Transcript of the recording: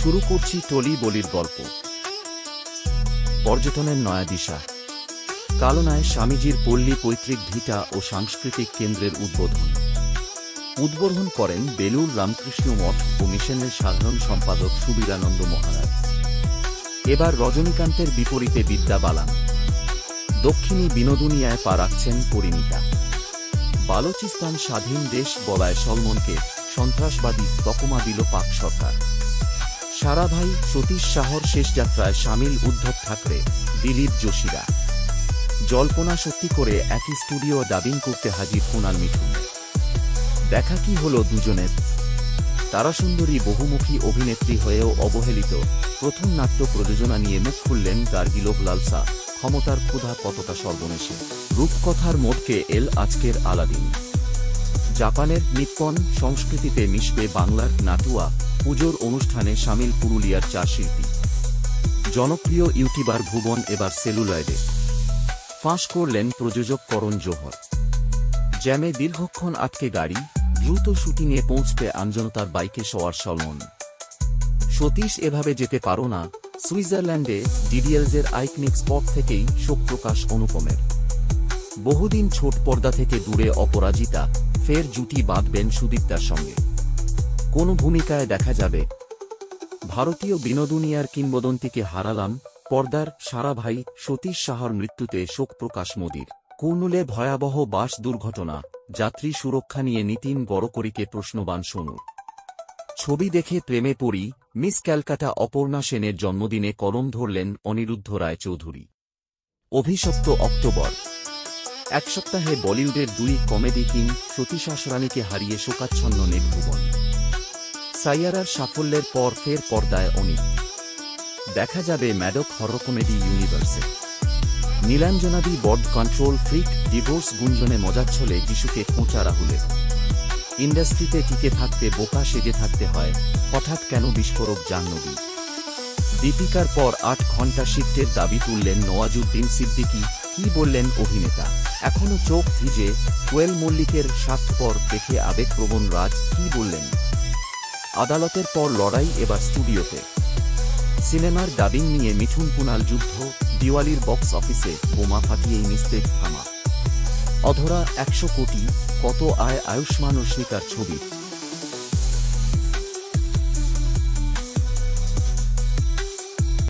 শুরু করছি টলি বলির গল্প। পর্যটনের নয়া দিশা। কালনায় স্বামীজির পল্লী পৈতৃক ভিটা ও সাংস্কৃতিক কেন্দ্রের উদ্বোধন করেন বেলুড় রামকৃষ্ণ মঠ ও মিশনের সাধারণ সম্পাদক সুবীরানন্দ মহারাজ। এবার রজনীকান্তের বিপরীতে বিদ্যা বালান। দক্ষিণী বিনোদুনিয়ায় পা রাখছেন পরিণীতা। বালুচিস্তান স্বাধীন দেশ বলায় সলমনকে সন্ত্রাসবাদী তকমা দিল পাক সরকার। সারাভাই সতীশ সাহর শেষ যাত্রায় সামিল উদ্ধব ঠাকরে, দিলীপ যোশীরা। জল্পনা সত্যি করে একই স্টুডিও ডাবিং করতে হাজির কুণাল মিঠুন। দেখা কি হলো দুজনের? তারাসুন্দরী বহুমুখী অভিনেত্রী হয়েও অবহেলিত প্রথম নাট্য প্রযোজনা নিয়ে মুখ খুললেন গার্গিলোভ লালসা। ক্ষমতার ক্ষুধা কতটা সর্বনেশে। রূপকথার মোড়কে এল আজকের আলাদিন। জাপানের নিপ্পন সংস্কৃতিতে মিশবে বাংলার নাটুয়া। পুজোর অনুষ্ঠানে সামিল পুরুলিয়ার চা শিল্পী। জনপ্রিয় ইউটিউবার ভুবন এবার সেলুলয়েডে। ফাঁস করলেন প্রযোজক করণ জোহর। জ্যামে দীর্ঘক্ষণ আটকে গাড়ি, দ্রুত শুটিংয়ে পৌঁছতে আমজনতার বাইকে সওয়ার সলমন। সতীশ এভাবে যেতে পারো না। সুইজারল্যান্ডে ডিডিএলজের আইকনিক স্পট থেকেই শোক প্রকাশ অনুপমের। বহুদিন ছোট পর্দা থেকে দূরে অপরাজিতা ফের জুটি বাঁধবেন সুদীপ্তার সঙ্গে। কোন ভূমিকায় দেখা যাবে? ভারতীয় বিনোদুনিয়ার কিংবদন্তিকে হারালাম। পর্দার সারাভাই সতীশ সাহার মৃত্যুতে শোক প্রকাশ মোদির। কুর্নুলে ভয়াবহ বাস দুর্ঘটনা, যাত্রী সুরক্ষা নিয়ে নীতিন গড়করিকে প্রশ্নবাণ সোনুর। ছবি দেখে প্রেমে পড়ি। মিস ক্যালকাটা অপর্ণা সেনের জন্মদিনে কলম ধরলেন অনিরুদ্ধ রায়চৌধুরী। অভিশপ্ত অক্টোবর। এক সপ্তাহে বলিউডের দুই কমেডি কিং সতীশ আসরানীকে হারিয়ে শোকাচ্ছন্ন নেট ভুবন। সাইয়ারার সাফল্যের পর ফের পর্দায় অনিক। দেখা যাবে ম্যাডক হরর কমেডি ইউনিভার্সে। নীলাঞ্জনাদি বর্ড কন্ট্রোল ফ্রিক ডিভোর্স গুঞ্জনে মজাচ্ছলে যিশুকে খোঁচা রাহুলের। ইন্ডাস্ট্রিতে টিকে থাকতে বোকা সেজে থাকতে হয়, হঠাৎ কেন বিস্ফোরক জাহ্নবী। দীপিকার পর ৮ ঘণ্টা শিফটের দাবি তুললেন নওয়াজুদ্দিন সিদ্দিকী। কি বললেন অভিনেতা? এখনও চোখ ভিজে। কোয়েল মল্লিকের স্বার্থপর দেখে আবেগপ্রবণ রাজ কি বললেন? আদালতের পর লড়াই এবার স্টুডিওতে। সিনেমার ডাবিং নিয়ে মিঠুন কুণাল যুদ্ধ। দিওয়ালির বক্স অফিসে বোমা ফাটিয়েই নিস্তেজ থামা। অধরা ১০০ কোটি, কত আয় আয়ুষ্মান রশ্মিকার ছবি।